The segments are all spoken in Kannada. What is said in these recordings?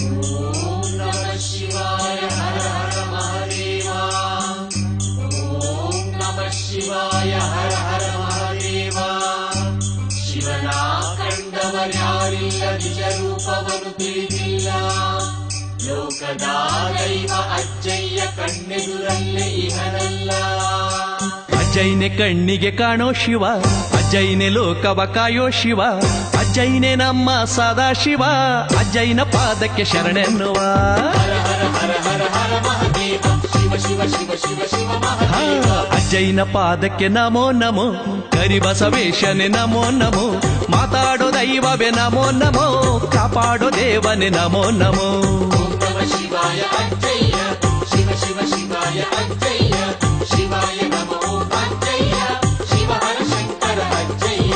ಓಂ ನಮಃ ಶಿವಾಯ ಹರ ಹರ ಮಹಾದೇವ. ಓಂ ನಮಃ ಶಿವಾಯ ಹರ ಹರ ಮಹಾದೇವ. ಶಿವನ ಕಂಡವರ್ಯಾರಿಲ್ಲ, ನಿಜ ರೂಪವನ್ನು ತಿಳಿದಿಲ್ಲ. ಲೋಕದ ದೈವ ಅಜ್ಜಯ್ಯ ಕಣ್ಣೆದುರಲ್ಲೇ ಇಹನಲ್ಲ. ಅಜ್ಜಯ್ಯನೆ ಕಣ್ಣಿಗೆ ಕಾಣೋ ಶಿವ, ಅಜ್ಜಯ್ಯನೆ ಲೋಕವ ಕಾಯೋ ಶಿವ, ಅಜ್ಜಯ್ಯನೆ ನಮ್ಮ ಸದಾಶಿವ, ಅಜ್ಜಯ್ಯನ ಪಾದಕ್ಕೆ ಶರಣೆನ್ನುವ. ಹರ ಹರ ಹರ ಹರ ಹರ ಮಹಾದೇವ. ಶಿವ ಶಿವ ಶಿವ ಶಿವ ಶಿವ ಮಹಾದೇವ. ಅಜ್ಜಯ್ಯನ ಪಾದಕ್ಕೆ ನಮೋ ನಮೋ, ಕರಿಬಸವೇಶನೆ ನಮೋ ನಮೋ, ಮಾತಾಡೋ ದೈವವೇ ನಮೋ ನಮೋ, ಕಾಪಾಡೋ ದೇವನೇ ನಮೋ ನಮೋ. ಓಂ ನಮಃ ಶಿವಾಯ ಅಜ್ಜಯ್ಯ, ಶಿವ ಶಿವ ಶಿವಾಯ ಅಜ್ಜಯ್ಯ, ಶಿವಾಯ ನಮೋ ಅಜ್ಜಯ್ಯ, ಶಿವ ಹರ ಶಂಕರ ಅಜ್ಜಯ್ಯ.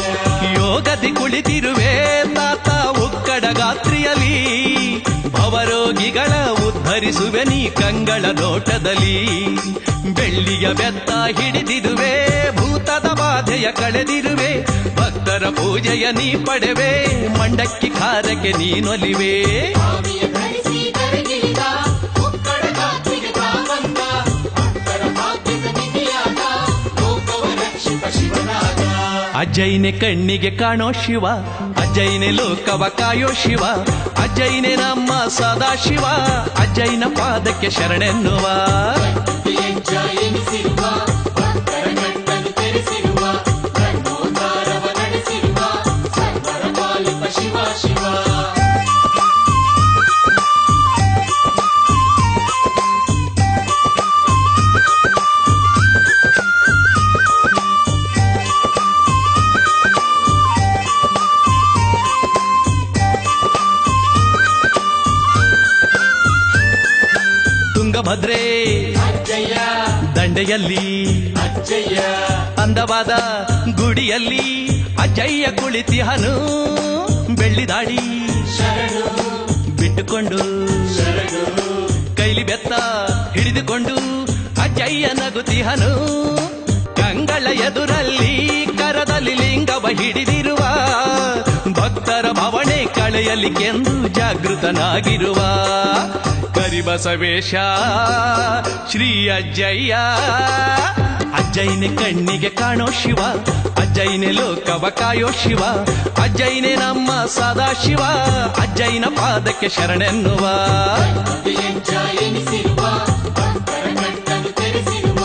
ಯೋಗದಿ ಕುಳಿತಿರುವೆ ತಾತ ಉಕ್ಕಡ ಗಾತ್ರಿಯಲ್ಲಿ, ಭವರೋಗಿಗಳ ಉದ್ಧರಿಸುವೆ ನೀ ಕಂಗಳ ನೋಟದಲ್ಲಿ. ಬೆಳ್ಳಿಯ ಬೆತ್ತ ಹಿಡಿದಿರುವೆ, ಭೂತದ ಬಾಧೆಯ ಕಳೆದಿರುವೆ, ಭಕ್ತರ ಪೂಜೆಯ ನೀ ಪಡೆವೆ, ಮಂಡಕ್ಕಿ ಖಾರಕ್ಕೆ ನೀನೊಲಿವೆ. ಸ್ವಾಮಿಯ ಧರಿಸಿ ಕರೆಗಿಳಿದ, ಉಕ್ಕಡ ಗಾತ್ರಿಗೆ ತಾವಂದ, ಭಕ್ತರ ಭಾಗ್ಯದ ನಿಧಿಯಾದ, ಲೋಕವ ರಕ್ಷಿತ ಶಿವನಾದ. ಅಜ್ಜಯ್ಯನೆ ಕಣ್ಣಿಗೆ ಕಾಣೋ ಶಿವ, ಅಜ್ಜಯ್ಯನೆ ಲೋಕವ ಕಾಯೋ ಶಿವ, ಅಜ್ಜಯ್ಯನೆ ನಮ್ಮ ಸದಾಶಿವ, ಅಜ್ಜಯ್ಯನ ಪಾದಕ್ಕೆ ಶರಣೆನ್ನುವ. ಭಕ್ತಿಯಜ್ಜ ಎನಿಸಿರುವ, ಭಕ್ತರ ಕಣ್ಣನ್ನು ತೆರೆಸಿರುವ, ಕಣ್ಣೋದ್ಧಾರವ ನಡೆಸಿರುವ, ಸರ್ವರ ಪಾಲಿಪ ಶಿವ ಶಿವ. ತುಂಗಭದ್ರೆ ಅಜ್ಜಯ್ಯ ದಂಡೆಯಲ್ಲಿ, ಅಜ್ಜಯ್ಯ ಅಂದವಾದ ಗುಡಿಯಲ್ಲಿ, ಅಜ್ಜಯ್ಯ ಕುಳಿತಿಹನು. ಬೆಳ್ಳಿದಾಡಿ ಶರಣು ಬಿಟ್ಟುಕೊಂಡು, ಶರಣು ಕೈಲಿ ಬೆತ್ತ ಹಿಡಿದುಕೊಂಡು, ಅಜ್ಜಯ್ಯ ನಗುತಿಹನು. ಕಂಗಳ ಎದುರಲ್ಲಿ ಕರದಲ್ಲಿ ಲಿಂಗವ ಹಿಡಿದಿರುವ, ಭಕ್ತರ ಭವಣೆ ಕಳೆಯಲಿಕ್ಕೆಂದು ಜಾಗೃತನಾಗಿರುವ. ಕರಿಬಸವೇಶ ಶ್ರೀ ಅಜ್ಜಯ್ಯ, ಅಜ್ಜಯ್ಯನೆ ಕಣ್ಣಿಗೆ ಕಾಣೋ ಶಿವ, ಅಜ್ಜಯ್ಯನೆ ಲೋಕವ ಕಾಯೋ ಶಿವ, ಅಜ್ಜಯ್ಯನೆ ನಮ್ಮ ಸದಾಶಿವ, ಅಜ್ಜಯ್ಯನ ಪಾದಕ್ಕೆ ಶರಣೆನ್ನುವ. ಭಕ್ತಿಯಜ್ಜ ಎನಿಸಿರುವ, ಭಕ್ತರ ಕಣ್ಣನ್ನು ತೆರೆಸಿರುವ,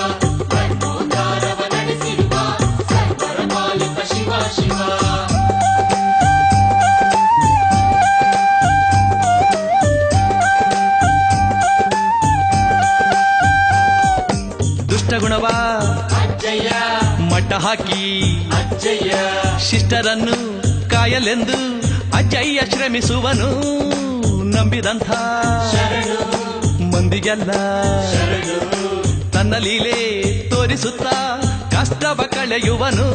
ಕಣ್ಣೋದ್ಧಾರವ ನಡೆಸಿರುವ, ಸರ್ವರ ಪಾಲಿಪ ಶಿವ ಶಿವ. ದುಷ್ಟಗುಣವ ಅಜ್ಜಯ್ಯ ಮಟ್ಟ ಹಾಕಿ, ಅಜ್ಜಯ್ಯ ಶಿಷ್ಟರನ್ನು ಕಾಯಲೆಂದು ಅಜ್ಜಯ್ಯ ಶ್ರಮಿಸುವನು. ನಂಬಿದಂಥ ಶರಣು ಮಂದಿಗೆಲ್ಲ ಶರಣು ತನ್ನ ಲೀಲೆ ತೋರಿಸುತ್ತಾ ಕಷ್ಟವ ಕಳೆಯುವನು.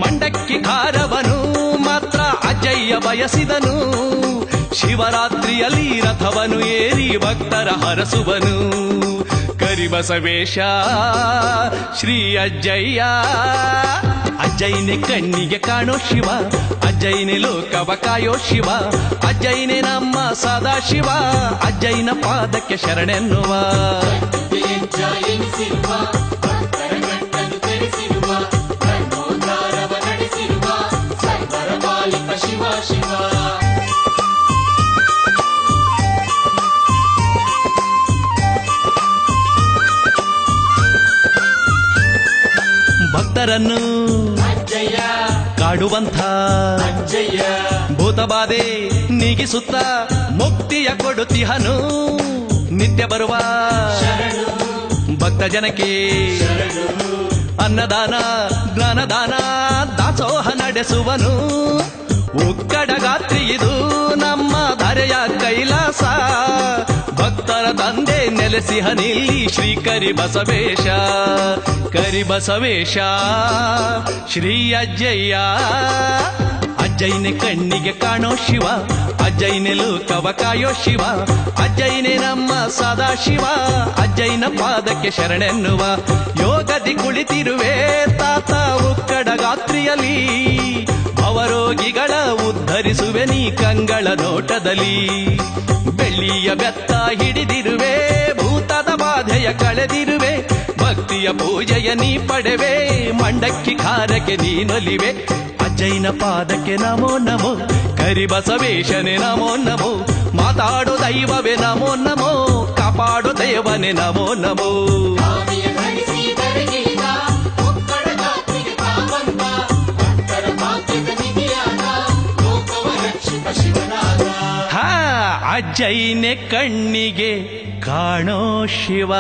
ಮಂಡಕ್ಕಿ ಖಾರವನು ಮಾತ್ರ ಅಜ್ಜಯ್ಯ ಬಯಸಿದನು. ಶಿವರಾತ್ರಿಯಲ್ಲಿ ರಥವನು ಏರಿ ಭಕ್ತರ ಹರಸುವನು. ಕರಿಬಸವೇಶ ಶ್ರೀ ಅಜ್ಜಯ್ಯ, ಅಜ್ಜಯ್ಯನೆ ಕಣ್ಣಿಗೆ ಕಾಣೋ ಶಿವ, ಅಜ್ಜಯ್ಯನೆ ಲೋಕವ ಕಾಯೋ ಶಿವ, ಅಜ್ಜಯ್ಯನೆ ನಮ್ಮ ಸದಾಶಿವ, ಅಜ್ಜಯ್ಯನ ಪಾದಕ್ಕೆ ಶರಣೆನ್ನುವ. ಭಕ್ತಿಯಜ್ಜ ಎನಿಸಿರುವ, ಭಕ್ತರ ಕಣ್ಣನ್ನು ತೆರೆಸಿರುವ, ಕಣ್ಣೋದ್ಧಾರವ ನಡೆಸಿರುವ, ಸರ್ವರ ಪಾಲಿಪ ಶಿವ ಶಿವ. ಭಕ್ತರನ್ನು ಅಜ್ಜಯ್ಯ ಕಾಡುವಂಥ ಅಜ್ಜಯ್ಯ ಭೂತಬಾಧೆ ನೀಗಿಸುತ್ತ ಮುಕ್ತಿಯ ಕೊಡುತ್ತಿಹನು. ನಿತ್ಯ ಬರುವ ಶರಣು ಭಕ್ತ ಜನಕ್ಕೆ ಶರಣು ಅನ್ನದಾನ ಜ್ಞಾನದಾನ ದಾಸೋಹ ನಡೆಸುವನು. ಉಕ್ಕಡ ಗಾತ್ರಿ ಇದು ನಮ್ಮ ಧರೆಯ ಕೈಲಾಸ, ಭಕ್ತರ ತಂದೆ ನೆಲೆಸಿಹನಿಲ್ಲಿ ಶ್ರೀ ಕರಿಬಸವೇಶ. ಕರಿಬಸವೇಶ ಶ್ರೀ ಅಜ್ಜಯ್ಯ, ಅಜ್ಜಯ್ಯನೆ ಕಣ್ಣಿಗೆ ಕಾಣೋ ಶಿವ, ಅಜ್ಜಯ್ಯನೆ ಲೋಕವ ಕಾಯೋ ಶಿವ, ಅಜ್ಜಯ್ಯನೆ ನಮ್ಮ ಸದಾಶಿವ, ಅಜ್ಜಯ್ಯನ ಪಾದಕ್ಕೆ ಶರಣೆನ್ನುವ. ಯೋಗದಿ ಕುಳಿತಿರುವೆ ತಾತ ಉಕ್ಕಡ ಗಾತ್ರಿಯಲ್ಲಿ, ಭವರೋಗಿಗಳ ಉದ್ಧರಿಸುವೆ ನೀ ಕಂಗಳ ನೋಟದಲ್ಲಿ. ಭಕ್ತಿಯ ಬೆತ್ತ ಹಿಡಿದಿರುವೆ ಭೂತದ ಬಾಧೆಯ ಕಳೆದಿರುವೆ ಭಕ್ತಿಯ ಪೂಜೆಯ ನೀ ಪಡೆವೆ ಮಂಡಕ್ಕಿ ಖಾರಕ್ಕೆ ನೀನೊಲಿವೆ ಅಜ್ಜಯ್ಯನ ಪಾದಕ್ಕೆ ನಮೋ ನಮೋ ಕರಿಬಸವೇಶನೆ ನಮೋ ನಮೋ ಮಾತಾಡೋ ದೈವವೇ ನಮೋ ನಮೋ ಕಾಪಾಡೋ ದೇವನೇ ನಮೋ ನಮೋ ಕಾವಿಯ ಧರಿಸಿ ಧರೆಗಿಳಿದ ಒಕ್ಕಡ ಜಾತ್ರೆಗೆ ತಾವಂತ ಭಕ್ತರ ಭಾಗ್ಯದ ನಿಧಿಯಾದ ಲೋಕವ ರಕ್ಷಿತ ಶಿವನಾದ ಹಾ ಅಜ್ಜಯ್ಯನೆ ಕಣ್ಣಿಗೆ ಕಾಣೋ ಶಿವ